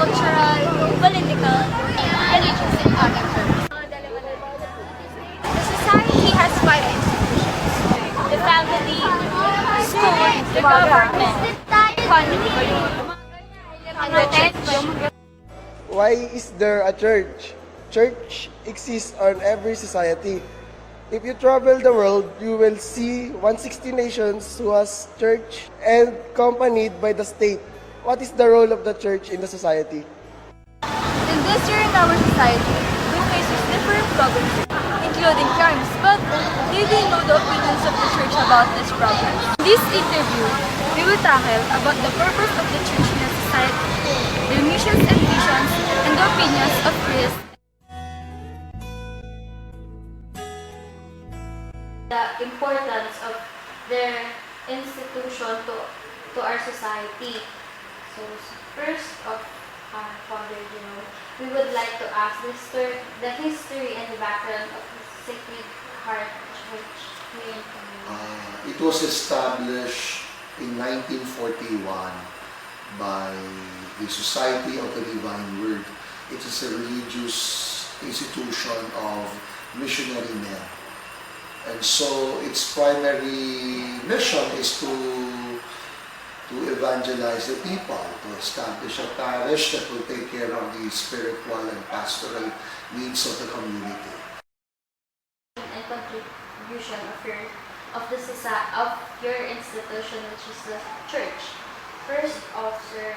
cultural, political, religious, and other terms. The society has five institutions: the family, school, the government, economy, and the church. Why is there a church? Church exists on every society. If you travel the world, you will see 160 nations who has church and accompanied by the state. What is the role of the church in the society? In this year in our society, we face different problems, including crimes, but do you know the opinions of the church about these problems? In this interview, we will tackle about the purpose of the church in a society, their missions and visions, and the opinions of priests. The importance of their institution to our society. So first of Father, we would like to ask the history and the background of the Sacred Heart Church here in Canada. It was established in 1941 by the Society of the Divine Word. It is a religious institution of missionary men. And so its primary mission is to evangelize the people, to establish a parish that will take care of the spiritual and pastoral needs of the community. And contribution of your institution, which is the church. First off, sir,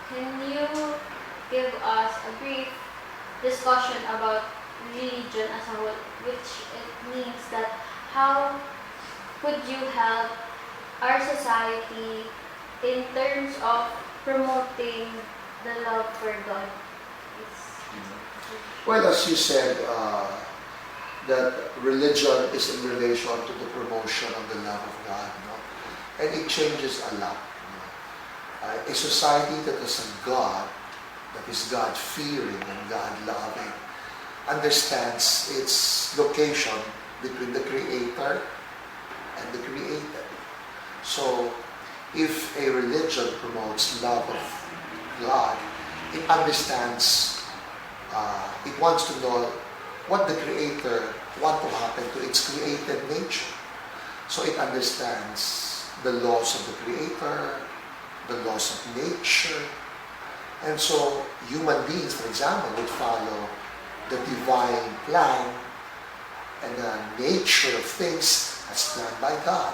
can you give us a brief discussion about religion as a whole, which it means that how could you help our society in terms of promoting the love for God? Well, as you said, that religion is in relation to the promotion of the love of God, and it changes a lot. A society that is a God, that is God-fearing and God-loving, understands its location between the Creator and the created. So, if a religion promotes love of God, it understands, it wants to know what the Creator wants to happen to its created nature. So it understands the laws of the Creator, the laws of nature, and so human beings, for example, would follow the divine plan and the nature of things as planned by God.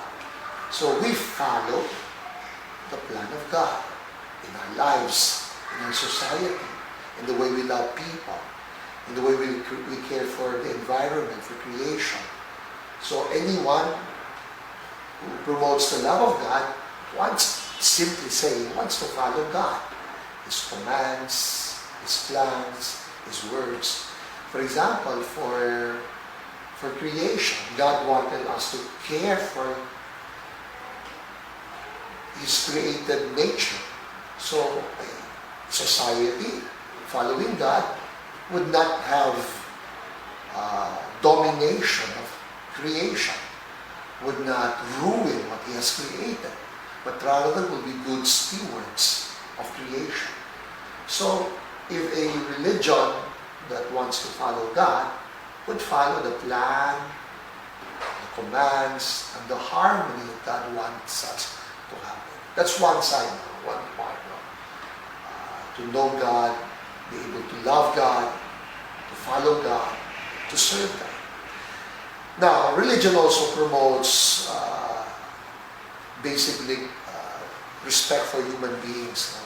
So we follow the plan of God in our lives, in our society, in the way we love people, in the way we care for the environment, for creation. So anyone who promotes the love of God wants to follow God, His commands, His plans, His words. For example, for creation, God wanted us to care for His created nature. So a society following God would not have domination of creation, would not ruin what He has created, but rather will be good stewards of creation. So if a religion that wants to follow God would follow the plan, the commands, and the harmony that God wants us to happen. That's one side, one part. To know God, be able to love God, to follow God, to serve God. Now, religion also promotes basically respect for human beings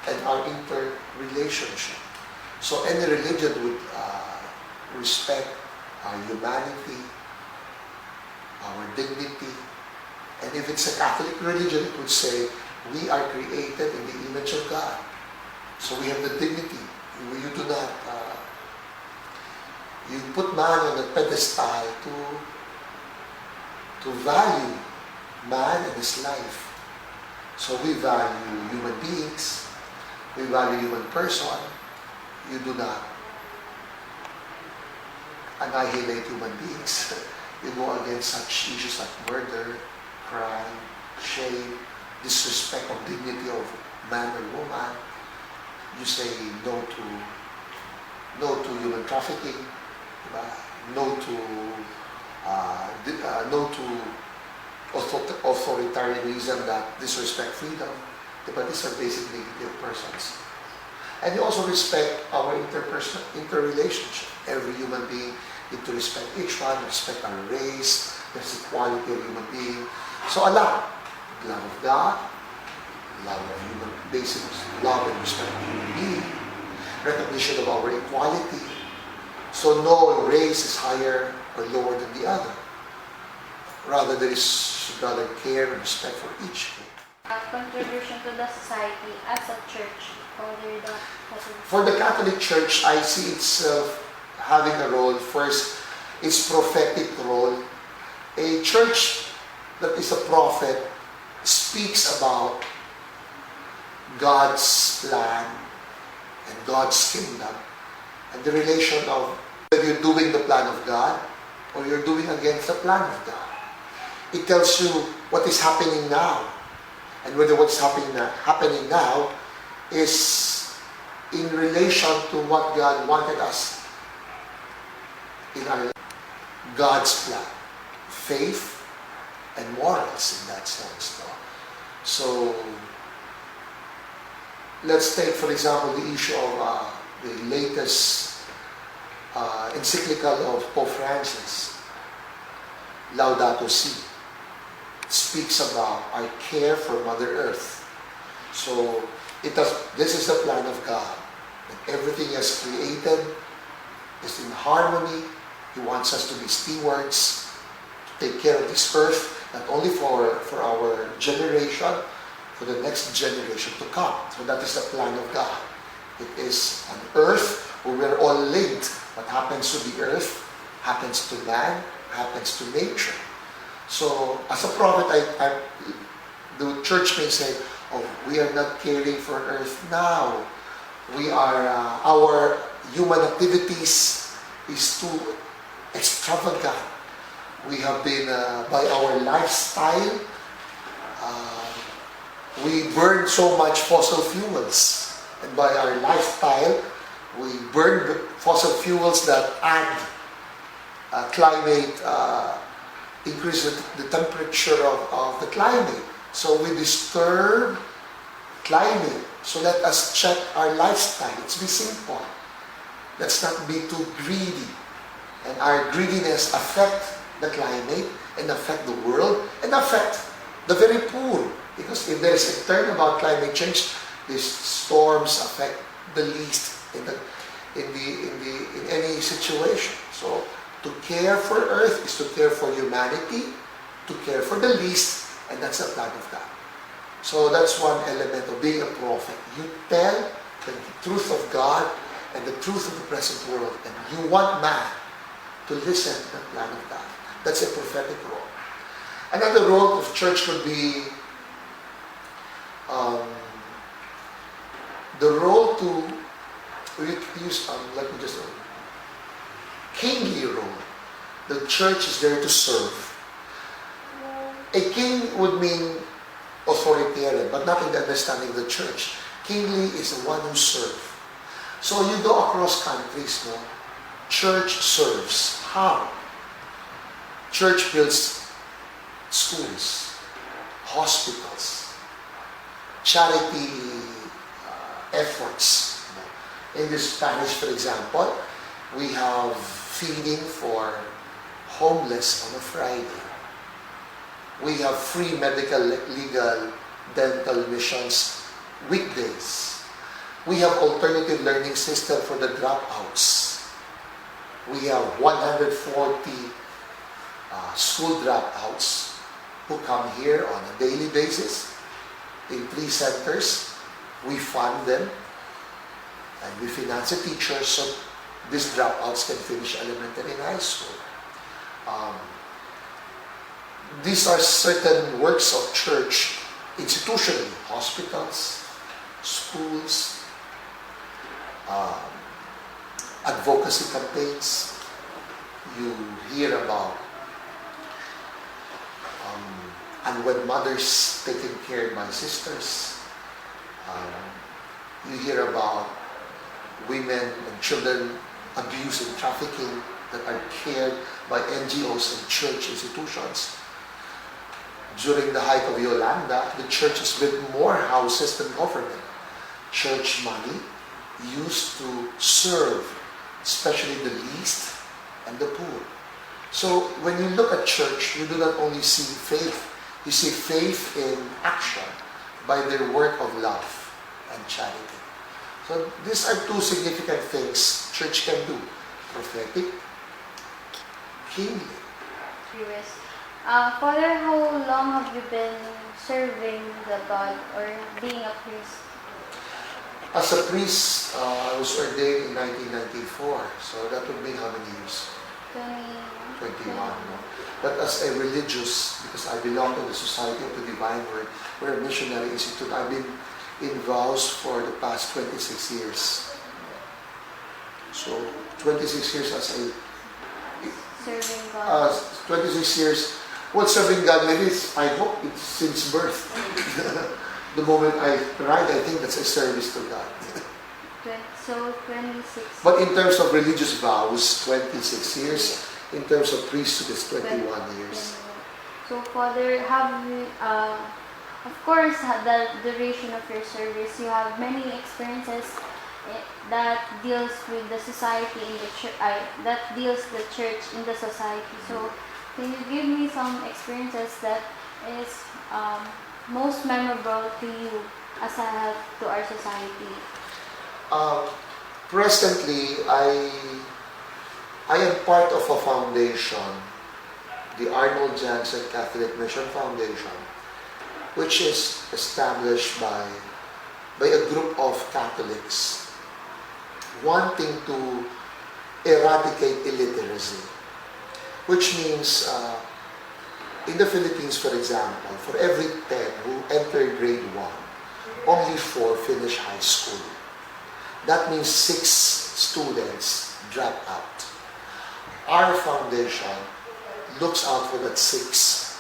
and our interrelationship. So any religion would respect our humanity, our dignity. And if it's a Catholic religion, it would say, we are created in the image of God. So we have the dignity. You do not, you put man on a pedestal to value man and his life. So we value human beings, we value human person. You do not annihilate human beings. You go against such issues like murder, crime, shame, disrespect of dignity of man or woman. You say no to human trafficking, diba? No to no to authoritarianism that disrespect freedom. Diba? These are basic dignity of persons. And you also respect our interrelationship. Every human being need to respect each one, respect our race, there's equality of human being. So love of God, love of human, basic love and respect of human being, recognition of our equality. So no race is higher or lower than the other. Rather, there is rather care and respect for each. Contribution to the society as a church. For the Catholic Church, I see itself having a role. First, its prophetic role. A church that is a prophet speaks about God's plan and God's kingdom and the relation of whether you're doing the plan of God or you're doing against the plan of God. It tells you what is happening now, and whether what's happening now is in relation to what God wanted us in our life. God's plan, faith and morals in that sense. No? So let's take, for example, the issue of the latest encyclical of Pope Francis, Laudato Si. It speaks about our care for Mother Earth. So this is the plan of God. And everything He has created is in harmony. He wants us to be stewards, to take care of this earth, not only for our generation, for the next generation to come. So that is the plan of God. It is an earth where we're all linked. What happens to the earth happens to man, happens to nature. So as a prophet, the church may say, oh, we are not caring for earth now. We are, our human activities is too extravagant. We have been, by our lifestyle, we burn so much fossil fuels. And by our lifestyle, we burn fossil fuels that add climate, increase the temperature of the climate. So we disturb climate. So let us check our lifestyle. Let's be simple. Let's not be too greedy. And our greediness affect the climate and affect the world and affect the very poor. Because if there is a term about climate change, these storms affect the least in any situation. So to care for earth is to care for humanity, to care for the least, and that's the plan of God. So that's one element of being a prophet. You tell the truth of God and the truth of the present world, and you want man to listen to the plan of God. That's a prophetic role. Another role of church could be the role to use, let me just kingly role. The church is there to serve. A king would mean authoritarian, but not in the understanding of the church. Kingly is the one who serves. So you go across countries, no? Church serves. How? Church builds schools, hospitals, charity efforts. In this parish, for example, we have feeding for homeless on a Friday. We have free medical, legal, dental missions weekdays. We have alternative learning system for the dropouts. We have 140 school dropouts who come here on a daily basis in 3 centers. We fund them and we finance the teachers so these dropouts can finish elementary and high school. These are certain works of church institutionally, hospitals, schools, advocacy campaigns. You hear about unwed mothers taken care by sisters, You hear about women and children abuse and trafficking that are cared by NGOs and church institutions. During the height of Yolanda, the churches built more houses than government. Church money used to serve especially the least and the poor. So when you look at church, you do not only see faith, you see faith in action by their work of love and charity. So these are two significant things church can do: prophetic, healing. Curious. Father, how long have you been serving the God or being a priest? As a priest, I was ordained in 1994. So that would mean how many years? 21. No? But as a religious, because I belong to the Society of the Divine Word, we're a missionary institute. I've been in vows for the past 26 years. So 26 years as a Serving God. 26 years. Well, serving God, maybe I hope it's since birth. The moment I cried, I think that's a service to God. So 26. But in terms of religious vows, 26 years. In terms of priesthood, it's 21 years. So Father, have you, of course, the duration of your service, you have many experiences that deals with the society in the church, that deals the church in the society. So can you give me some experiences that is most memorable to you as a help to our society? Presently, I am part of a foundation, the Arnold Jansen Catholic Mission Foundation, which is established by a group of Catholics wanting to eradicate illiteracy, which means in the Philippines, for example, for every 10 who enter grade 1, only 4 finish high school. That means 6 students drop out. Our foundation looks out for that 6,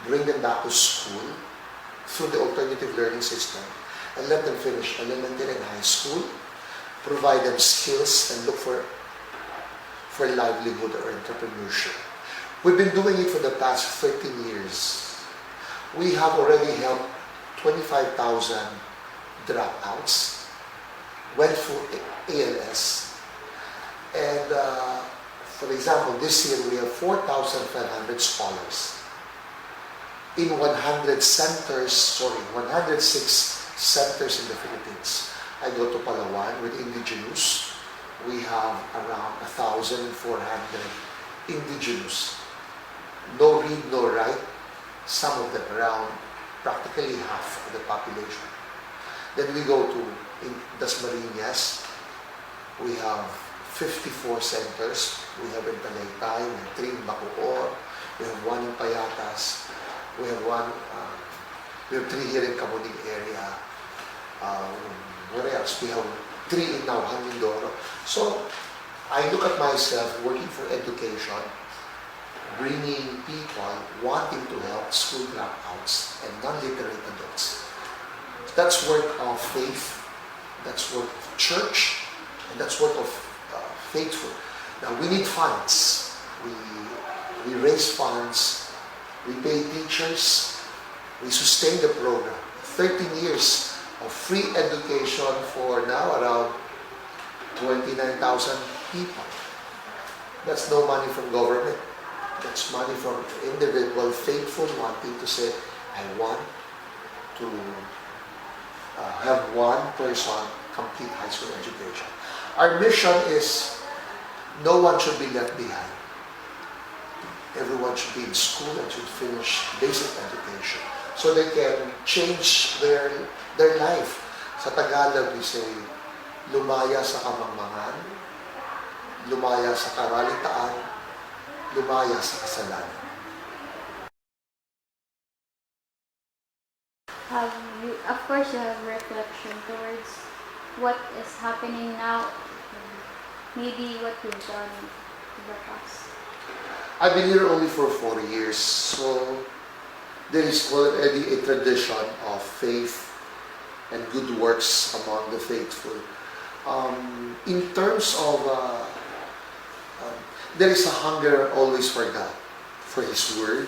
bring them back to school through the alternative learning system, and let them finish elementary and high school, provide them skills, and look for livelihood or entrepreneurship. We've been doing it for the past 13 years. We have already helped 25,000 dropouts, went through ALS, and for example, this year we have 4,500 scholars in 106 centers in the Philippines. I go to Palawan with indigenous. We have around 1,400 indigenous. No read, no write. Some of them around practically half of the population. Then we go to in Dasmariñas. We have 54 centers. We have in Tagaytay, we have 3 in Bacoor, we have 1 in Payatas, we have 3 here in Kamuning area. What else? We have 3 in Nauhan, Mindoro. So I look at myself working for education, bringing people wanting to help school dropouts and non-literate adults. That's work of faith, that's work of church, and that's work of faithful. Now we need funds. We raise funds, we pay teachers, we sustain the program. 13 years of free education for now around 29,000 people. That's no money from government. That's money from individual faithful wanting to say, I want to have one person complete high school education. Our mission is no one should be left behind. Everyone should be in school and should finish basic education so they can change their life. Sa Tagalog, we say, lumaya sa kamangmangan, lumaya sa karalitaan, lumaya sa kasalanan. Of course, you have reflection towards what is happening now, maybe what you've done in the past. I've been here only for 4 years, so there is already a tradition of faith and good works among the faithful. In terms of, there is a hunger always for God, for His Word,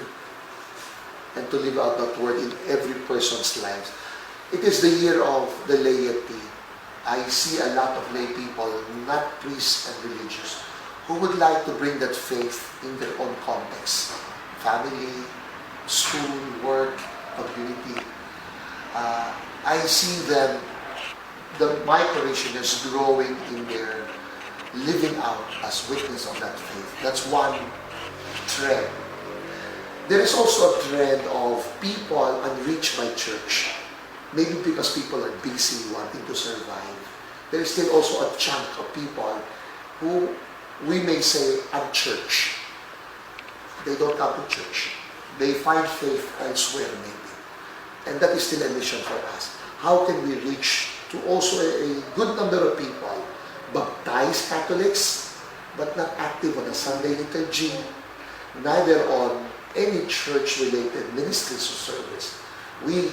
and to live out that Word in every person's lives. It is the year of the laity. I see a lot of lay people, not priests and religious, who would like to bring that faith in their own context. Family, school, work, community. I see them, my parishioners, growing in their living out as witness of that faith. That's one trend. There is also a trend of people unreached by church. Maybe because people are busy wanting to survive. There is still also a chunk of people who we may say unchurched. They don't come to church. They find faith elsewhere maybe. And that is still a mission for us. How can we reach to also a good number of people, baptized Catholics, but not active on a Sunday liturgy, neither on any church-related ministries or service. We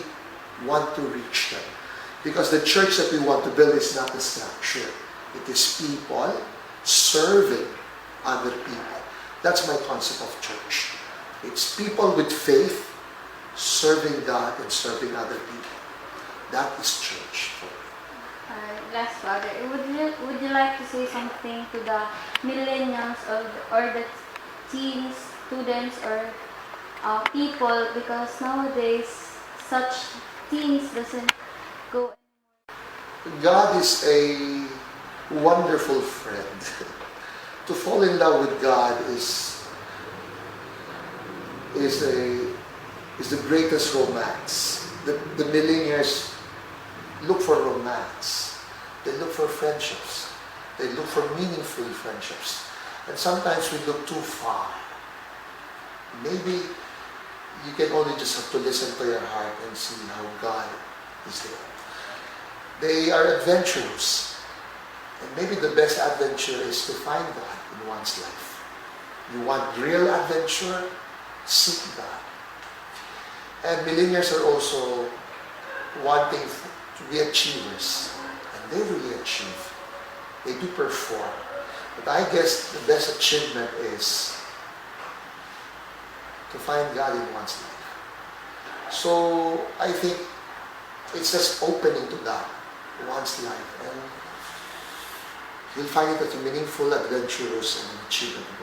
want to reach them. Because the church that we want to build is not a structure. It is people serving other people. That's my concept of church. It's people with faith serving God and serving other people. That is church for me. Last, Father, would you like to say something to the millennials or the teens, students, or people, because nowadays such teens doesn't go. God is a wonderful friend. To fall in love with God is the greatest romance. The millennials look for romance. They look for friendships. They look for meaningful friendships. And sometimes we look too far. Maybe you can only just have to listen to your heart and see how God is there. They are adventurous. And maybe the best adventure is to find God in one's life. You want real adventure? Seek God. And millennials are also wanting to be achievers. And they really achieve. They do perform. But I guess the best achievement is to find God in one's life. So I think it's just opening to God one's life, and you'll find it as meaningful, adventurous, and achievable.